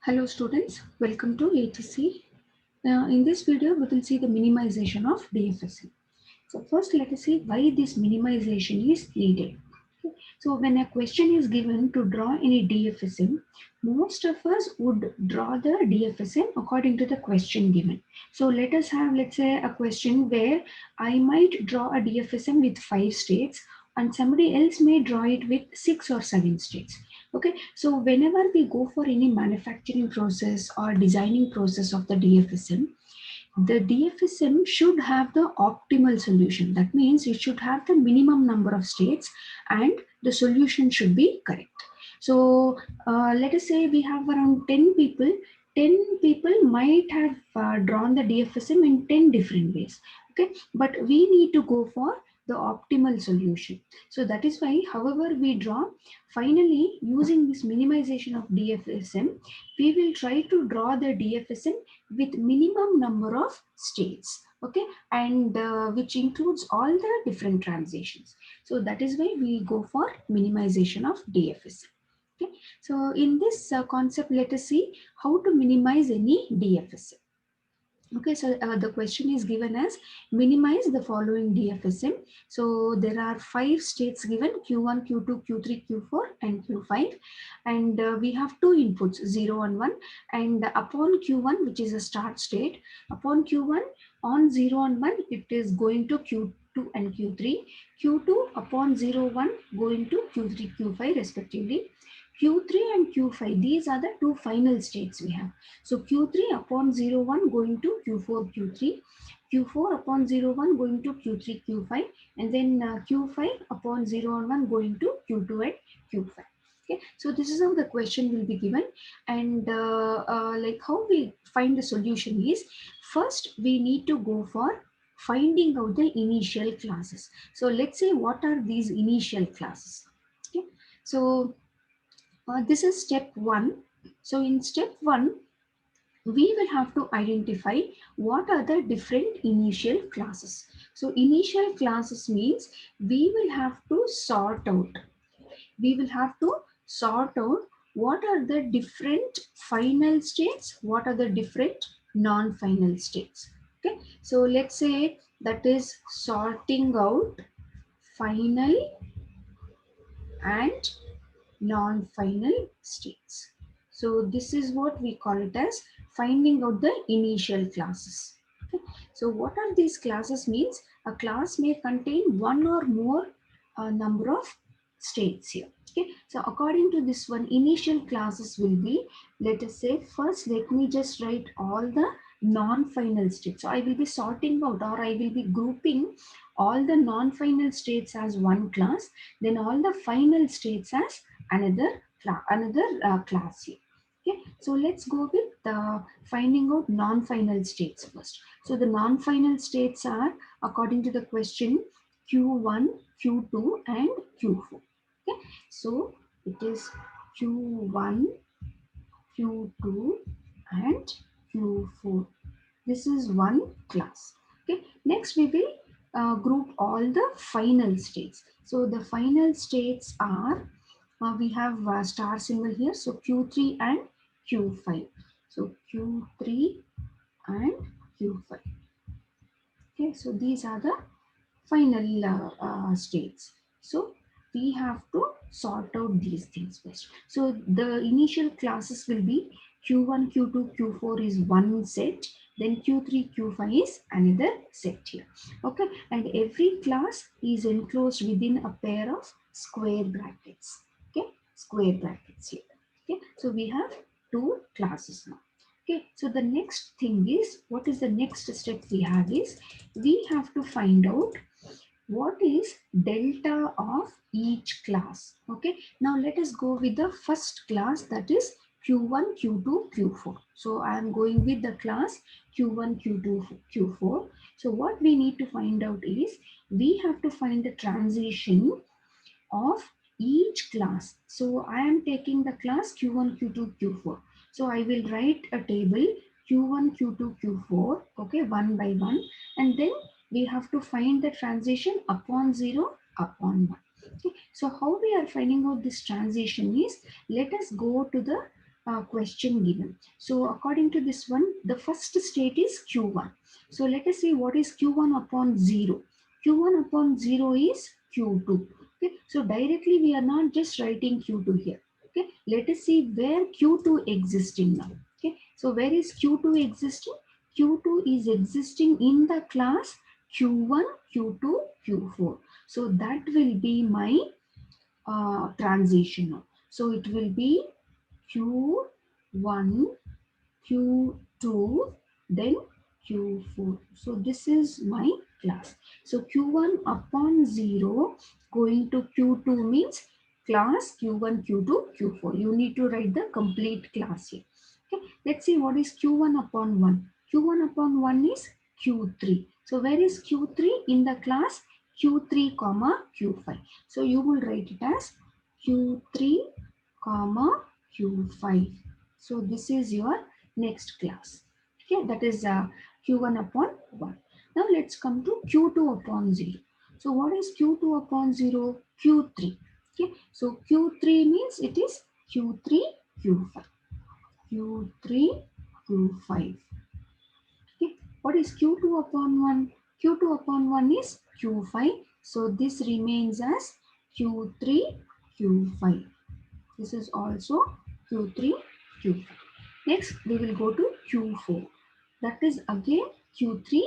Hello students, welcome to ATC. In this video, we will see the minimization of DFSM. So first let us see why this minimization is needed. Okay. So when a question is given to draw any DFSM, most of us would draw the DFSM according to the question given. So let us have, let's say, a question where I might draw a DFSM with 5 states and somebody else may draw it with 6 or 7 states. Okay, so whenever we go for any manufacturing process or designing process of the DFSM should have the optimal solution. That means it should have the minimum number of states and the solution should be correct. So let us say we have around 10 people. 10 people might have drawn the DFSM in 10 different ways. Okay, but we need to go for the optimal solution. So that is why, however we draw, finally using this minimization of DFSM, we will try to draw the DFSM with minimum number of states, okay, and which includes all the different transitions. So that is why we go for minimization of DFSM. Okay, so in this concept, let us see how to minimize any DFSM. Okay, so the question is given as minimize the following DFSM. So there are 5 states given Q1, Q2, Q3, Q4 and Q5, and we have 2 inputs 0 and 1, and upon Q1, which is a start state, upon Q1 on 0 and 1 it is going to Q2 and Q3, Q2 upon 0, 1 going to Q3, Q5 respectively. Q3 and Q5, these are the 2 final states we have. So Q3 upon 0, 1 going to Q4, Q3, Q4 upon 0, 1 going to Q3, Q5, and then Q5 upon 0 and 1 going to Q2 and Q5. Okay, so this is how the question will be given, and like how we find the solution is, first we need to go for finding out the initial classes. So let's say what are these initial classes. Okay, so this is step 1. So in step 1, we will have to identify what are the different initial classes. So initial classes means we will have to sort out. We will have to sort out what are the different final states, what are the different non-final states. Okay, so let's say that is sorting out final and non-final states. So this is what we call it as finding out the initial classes. Okay. So what are these classes means? A class may contain one or more number of states here. Okay. So according to this one, initial classes will be, let us say, first let me just write all the non-final states. So I will be sorting out, or I will be grouping all the non-final states as one class, then all the final states as another class here. Okay, so let's go with the finding out non-final states first. So the non-final states are, according to the question, Q1, Q2 and Q4. Okay, so it is Q1, Q2 and Q4. This is one class. Okay, next we will group all the final states. So the final states are, we have star symbol here, so Q3 and Q5. So Q3 and Q5. Okay, so these are the final states. So we have to sort out these things first. So the initial classes will be Q1, Q2, Q4 is one set, then Q3, Q5 is another set here. Okay, and every class is enclosed within a pair of square brackets. Okay, square brackets here. Okay, so we have 2 classes now. Okay, so the next thing is, what is the next step we have is, we have to find out what is delta of each class. Okay, now let us go with the first class, that is Q1, Q2, Q4. So I am going with the class Q1, Q2, Q4. So what we need to find out is, we have to find the transition of each class. So I am taking the class Q1, Q2, Q4. So I will write a table Q1, Q2, Q4, okay, one by one, and then we have to find the transition upon 0, upon 1. Okay. So how we are finding out this transition is, let us go to the question given. So according to this one, the first state is Q1. So let us see what is Q1 upon 0. Q1 upon 0 is Q2. Okay, so directly we are not just writing Q2 here. Okay, let us see where Q2 existing now. Okay, so where is Q2 existing? Q2 is existing in the class Q1, Q2, Q4. So that will be my transition. So it will be Q1, Q2, then Q4. So this is my class. So Q1 upon 0 going to Q2 means class Q1, Q2, Q4. You need to write the complete class here. Okay. Let's see what is Q1 upon 1. Q1 upon 1 is Q3. So where is Q3 in the class? Q3 comma Q5. So you will write it as Q3 comma Q5. So this is your next class. Okay, that is Q1 upon 1. Now let's come to Q2 upon 0. So what is Q2 upon 0? Q3. Okay, so Q3 means it is Q3, Q5. Q3, Q5. Okay, what is Q2 upon 1? Q2 upon 1 is Q5. So this remains as Q3, Q5. This is also Q3, Q4. Next, we will go to Q4. That is again Q3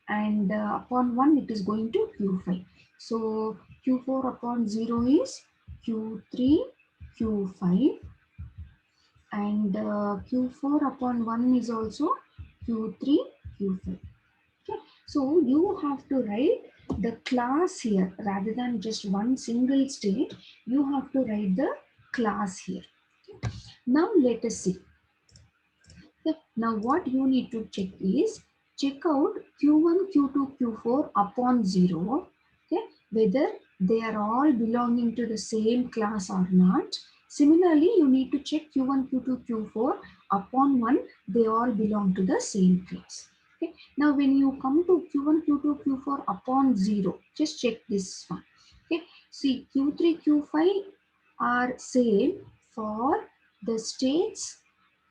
and upon 1 it is going to Q5. So Q4 upon 0 is Q3, Q5 and Q4 upon 1 is also Q3, Q5. Okay. So you have to write the class here rather than just one single state. You have to write the class here. Okay. Now let us see. Okay. Now what you need to check is check out Q1, Q2, Q4 upon 0. Okay. Whether they are all belonging to the same class or not. Similarly, you need to check Q1, Q2, Q4 upon 1. They all belong to the same class. Okay. Now when you come to Q1, Q2, Q4 upon 0, just check this one. Okay. See, Q3, Q5 are same for the states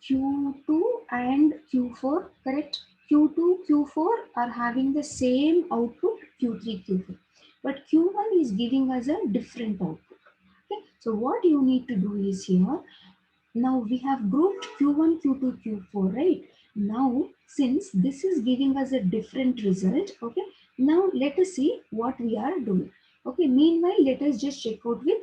Q2 and Q4, correct? Q2, Q4 are having the same output Q3, Q4. But Q1 is giving us a different output. Okay? So what you need to do is here, now we have grouped Q1, Q2, Q4, right? Now, since this is giving us a different result, okay, now let us see what we are doing. Okay, meanwhile, let us just check out with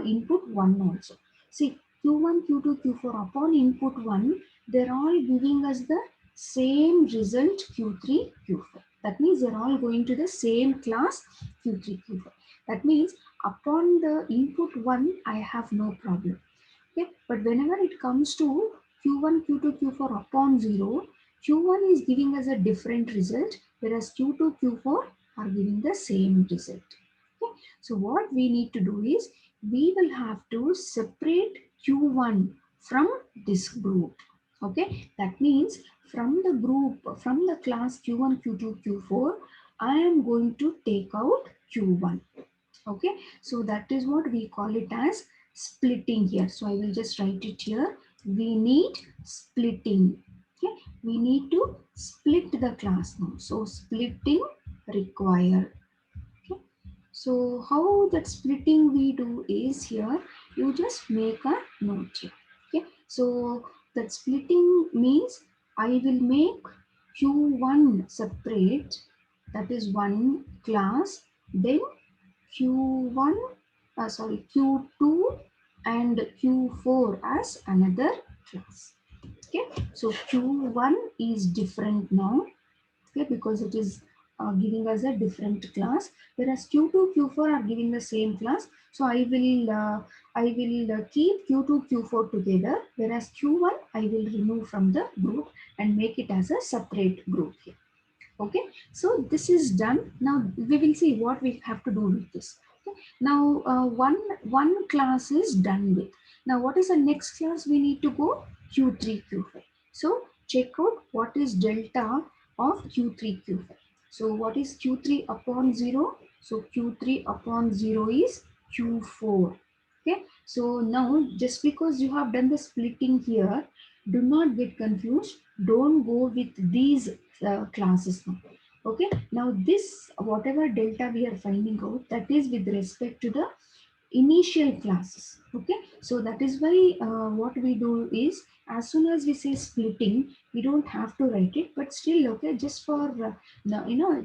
input 1 also. See, Q1, Q2, Q4 upon input 1, they're all giving us the same result Q3, Q4. That means they're all going to the same class Q3, Q4. That means upon the input 1, I have no problem. Okay? But whenever it comes to Q1, Q2, Q4 upon 0, Q1 is giving us a different result, whereas Q2, Q4 are giving the same result. Okay? So what we need to do is, we will have to separate Q1 from this group. Okay? That means from the group, from the class Q1, Q2, Q4, I am going to take out Q1. Okay, so that is what we call it as splitting here. So I will just write it here. We need splitting. Okay, we need to split the class now. So splitting required. Okay, so how that splitting we do is here, you just make a note here. Okay, so that splitting means I will make Q1 separate, that is one class, then Q1, Q2 and Q4 as another class. Okay, so Q1 is different now, okay, because it is giving us a different class, whereas Q2, Q4 are giving the same class. So I will keep Q2, Q4 together, whereas Q1 I will remove from the group and make it as a separate group here. Okay, so this is done. Now we will see what we have to do with this. Okay. Now one class is done with. Now what is the next class we need to go? Q3, Q5. So check out what is delta of Q3, Q5. So what is Q3 upon 0? So Q3 upon 0 is Q4. Okay, so now just because you have done the splitting here, do not get confused. Don't go with these classes now. Okay, now this whatever delta we are finding out, that is with respect to the initial classes. Okay, so that is why what we do is, as soon as we say splitting, we don't have to write it, but still, okay, just for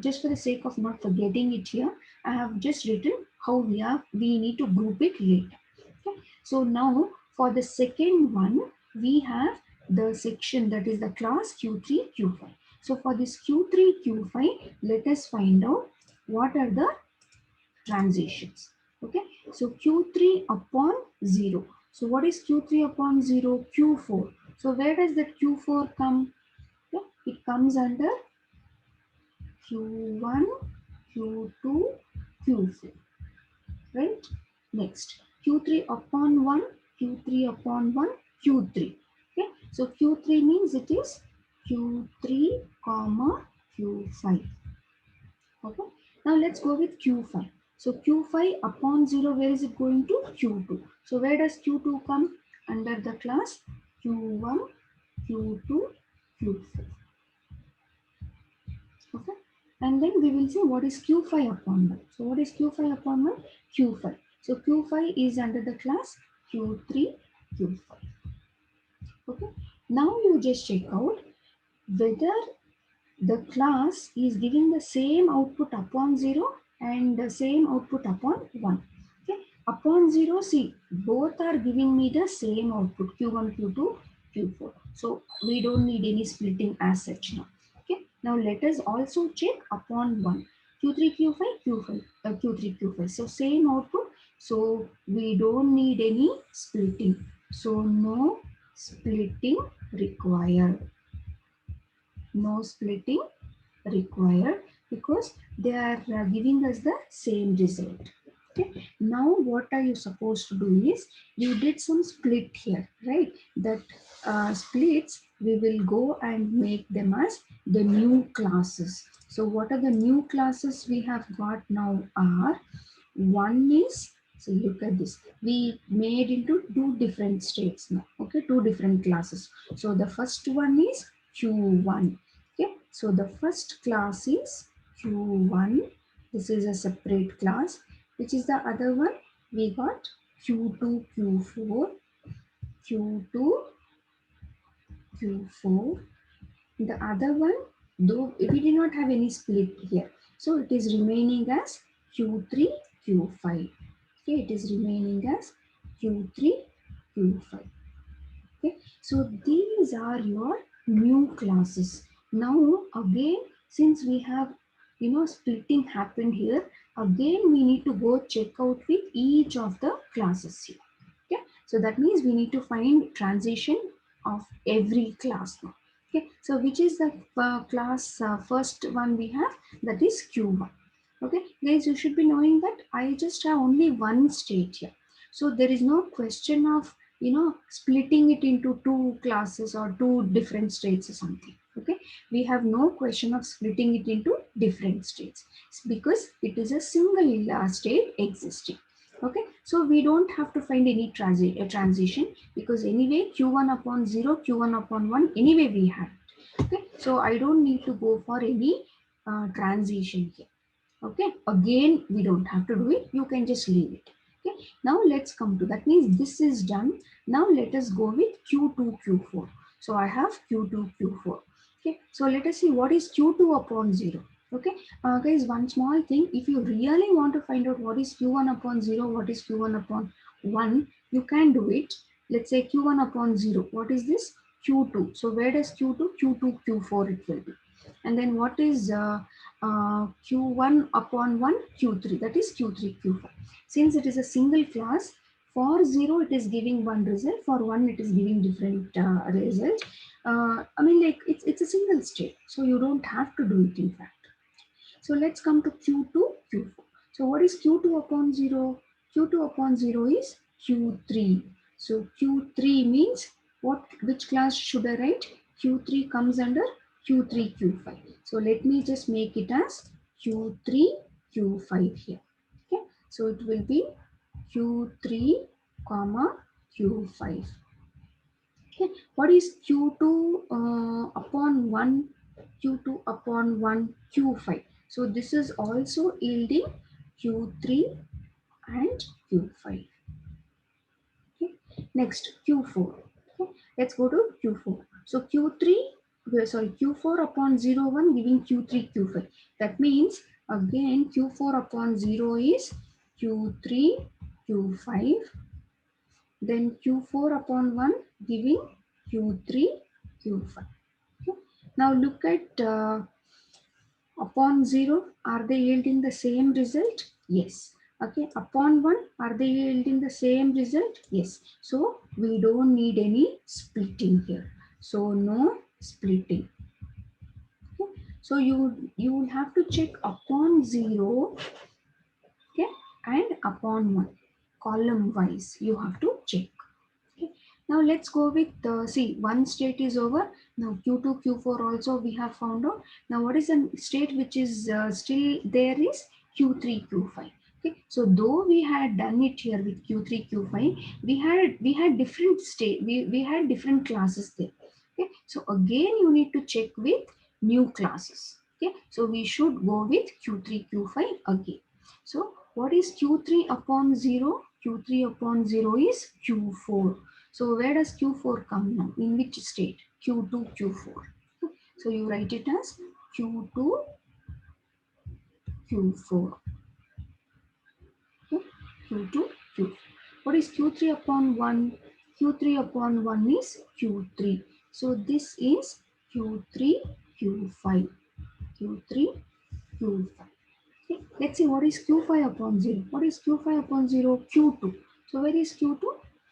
just for the sake of not forgetting it here, I have just written how we need to group it later. Okay, so now for the second one, we have the section, that is the class q3 q5. So for this q3 q5, let us find out what are the transitions. Okay, so q3 upon 0. So what is q3 upon 0? Q4. So where does that q4 come? Yeah, it comes under q1, q2, q4, right? Next, q3 upon 1, q3 upon 1, q3. Okay, so q3 means it is q3 comma q5. Okay. Now let's go with Q5. So Q5 upon 0, where is it going to? Q2. So where does Q2 come? Under the class Q1, Q2, Q4. Okay. And then we will see what is Q5 upon 1. So what is Q5 upon 1? Q5. So Q5 is under the class Q3, Q5. Okay. Now you just check out whether the class is giving the same output upon 0 and the same output upon 1. Okay, upon 0, see, both are giving me the same output, q1, q2, q4. So we don't need any splitting as such now. Okay, now let us also check upon 1, q3, q5, q5, q3, q5. So same output, so we don't need any splitting. So no splitting required. No splitting required because they are giving us the same result. Okay. Now what are you supposed to do is, you did some split here, right? That splits we will go and make them as the new classes. So what are the new classes we have got now are, one is, so look at this, we made into two different states now. Okay, two different classes. So the first one is q1. Okay, so the first class is q1. This is a separate class. Which is the other one? We got q2 q4, q2 q4. The other one, though we did not have any split here, so it is remaining as q3 q5. Okay, it is remaining as q3 q5. Okay, so these are your new classes. Now again, since we have splitting happened here, again we need to go check out with each of the classes here. Okay, so that means we need to find transition of every class now. Okay, so which is the class first one we have, that is q1. Okay, guys, you should be knowing that I just have only one state here, so there is no question of splitting it into two classes or two different states or something. Okay, we have no question of splitting it into different states because it is a single state existing. Okay, so we don't have to find any transition because anyway q1 upon 0, q1 upon 1, anyway we have it. Okay, so I don't need to go for any transition here. Okay, again we don't have to do it, you can just leave it. Okay, now let's come to, that means this is done. Now let us go with q2 q4. So I have q2 q4. Okay, so let us see what is q2 upon 0. Okay, guys, one small thing, if you really want to find out what is q1 upon 0, what is q1 upon 1, you can do it. Let's say q1 upon 0, what is this? Q2. So where does q2, q2, q4 it will be. And then what is q1 upon 1, q3, that is q3 q5. Since it is a single class, for 0 it is giving one result, for 1 it is giving different result. I mean, like, it's a single state, so you don't have to do it in fact. So let's come to q2 q4. So what is q2 upon 0? Q2 upon 0 is q3. So q3 means what? Which class should I write? Q3 comes under q3 q5. So let me just make it as q3 q5 here. Okay, so it will be q3 comma Q5. Okay, what is Q2 upon 1, Q2 upon 1, Q5? So this is also yielding Q3 and Q5. Okay. Next, Q4. Okay. Let's go to Q4. So Q4 upon 0, 1 giving Q3, Q5. That means again Q4 upon 0 is Q3, Q5. Then Q4 upon 1 giving Q3, Q5. Okay. Now look at upon 0, are they yielding the same result? Yes. Okay, upon 1, are they yielding the same result? Yes. So we don't need any splitting here. So no splitting. Okay. So you will have to check upon 0, okay, and upon 1. Column wise, you have to check. Okay. Now let's go with see, one state is over. Now Q2, Q4 also we have found out. Now what is the state which is still there is Q3, Q5. Okay. So though we had done it here with Q3, Q5, we had different state. We had different classes there. Okay. So again you need to check with new classes. Okay. So we should go with Q3, Q5 again. So what is Q3 upon 0? Q3 upon 0 is Q4. So where does Q4 come now? In which state? Q2, Q4. So you write it as Q2, Q4. Okay. Q2, Q4. What is Q3 upon 1? Q3 upon 1 is Q3. So this is Q3, Q5. Q3, Q5. Okay. Let's see what is Q5 upon 0. What is Q5 upon 0? Q2. So where is Q2?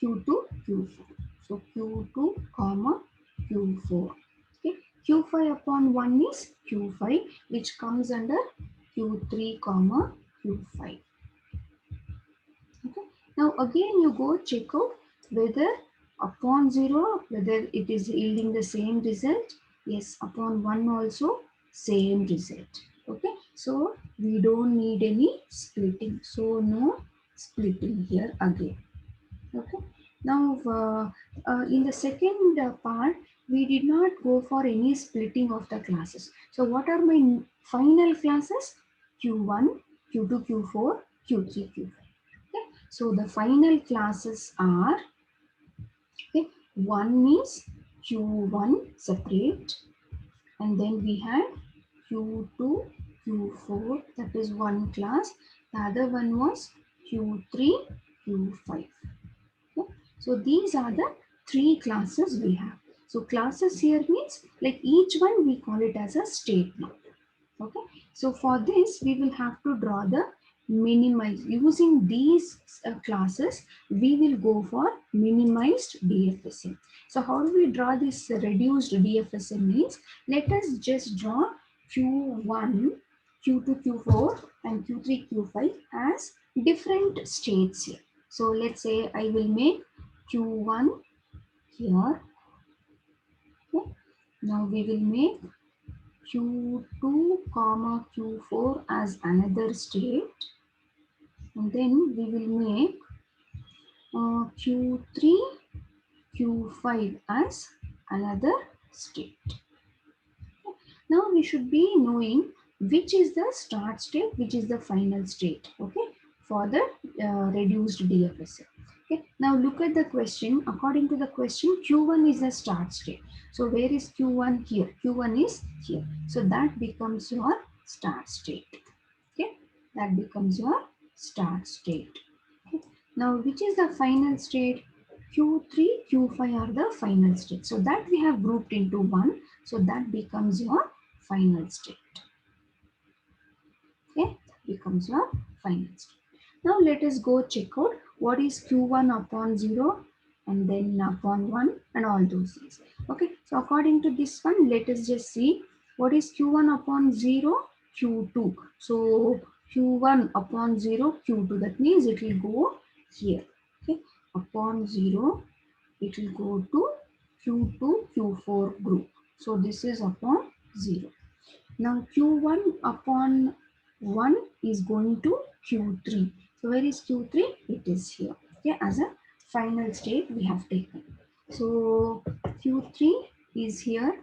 Q2, Q4. So Q2, comma, Q4. Okay. Q5 upon 1 is Q5, which comes under Q3, comma, Q5. Okay. Now again you go check out whether upon 0, whether it is yielding the same result. Yes, upon 1 also same result. Okay. So we don't need any splitting. So no splitting here again. Okay. Now in the second part, we did not go for any splitting of the classes. So what are my final classes? Q1, Q2, Q4, Q3, Q5. Okay. So the final classes are, okay, one is Q1 separate, and then we had Q2, Q4, that is one class. The other one was Q3, Q5. Okay. So these are the three classes we have. So classes here means like each one we call it as a statement. Okay. So for this we will have to draw the minimize. Using these classes we will go for minimized DFSM. So how do we draw this reduced DFSM means, let us just draw Q1, Q2, Q4 and Q3, Q5 as different states here. So let's say I will make Q1 here. Okay. Now we will make Q2, comma Q4 as another state, and then we will make Q3, Q5 as another state. Now we should be knowing which is the start state, which is the final state, okay, for the reduced DFSM. Okay. Now look at the question. According to the question, Q1 is the start state. So where is Q1? Here. Q1 is here. So that becomes your start state. Okay. That becomes your start state. Okay. Now which is the final state? Q3, Q5 are the final state. So that we have grouped into one. So that becomes your final state. Okay, that becomes your final state. Now let us go check out what is Q1 upon 0 and then upon 1 and all those things. Okay, so according to this one, let us just see what is Q1 upon 0, Q2. So Q1 upon 0, Q2. That means it will go here. Okay, upon 0, it will go to Q2, Q4 group. So this is upon 0. Now Q1 upon 1 is going to Q3. So where is Q3? It is here. Okay, as a final state we have taken. So Q3 is here.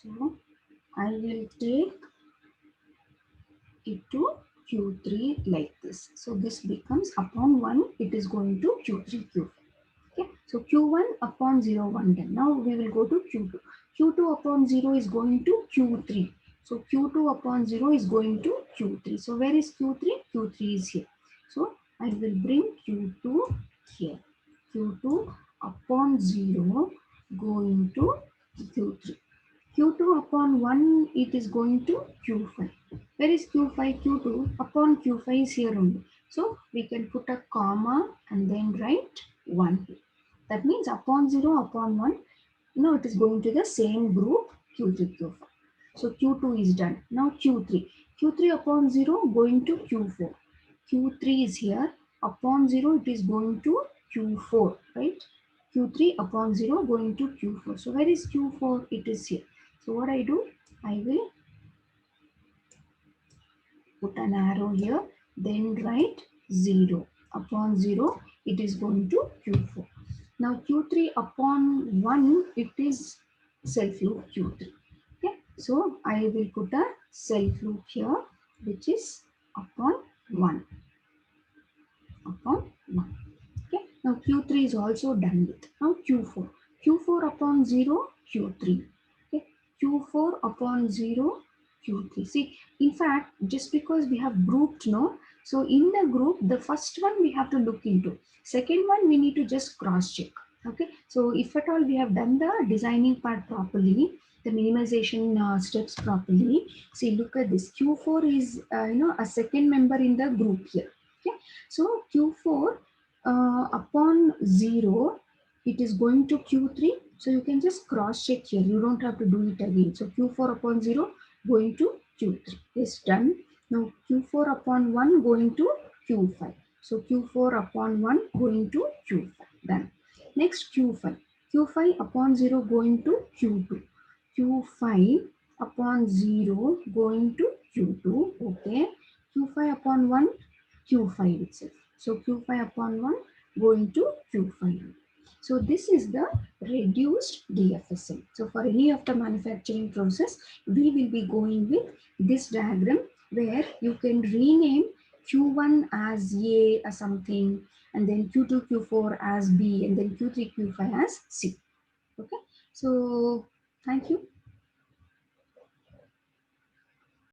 So I will take it to Q3 like this. So this becomes upon 1, it is going to Q3, Q4. Okay, so Q1 upon 0, 1 done. Now we will go to Q2. Q2 upon 0 is going to Q3. So Q2 upon 0 is going to Q3. So where is Q3? Q3 is here. So I will bring Q2 here. Q2 upon 0 going to Q3. Q2 upon 1, it is going to Q5. Where is Q5? Q2 upon Q5 is here only. So we can put a comma and then write 1 here. That means upon 0, upon 1, now it is going to the same group Q3, Q4. So Q2 is done. Now Q3. Q3 upon 0 going to Q4. Q3 is here. Upon 0 it is going to Q4, right? Q3 upon 0 going to Q4. So where is Q4? It is here. So what I do? I will put an arrow here, then write 0. Upon 0, it is going to Q4. Now Q3 upon 1, it is self loop Q3. Okay, so I will put a self loop here, which is upon 1. Upon 1. Okay, now Q3 is also done with. Now Q4. Q4 upon 0, Q3. Okay, Q4 upon 0, Q3. See, in fact, just because we have grouped, no, so in the group, the first one we have to look into. Second one, we need to just cross check. Okay, so if at all we have done the designing part properly, the minimization steps properly, see, look at this. Q4 is, a second member in the group here. Okay, so Q4 upon 0, it is going to Q3. So you can just cross check here. You don't have to do it again. So Q4 upon 0 going to Q3 is done. Now Q4 upon 1 going to Q5. So Q4 upon 1 going to Q5. Done. Next Q5. Q5 upon 0 going to Q2. Q5 upon 0 going to Q2. Okay. Q5 upon 1, Q5 itself. So Q5 upon 1 going to Q5. So this is the reduced DFSM. So for any of the manufacturing process, we will be going with this diagram where you can rename Q1 as A or something, and then Q2, Q4 as B, and then Q3, Q5 as C. Okay. So thank you.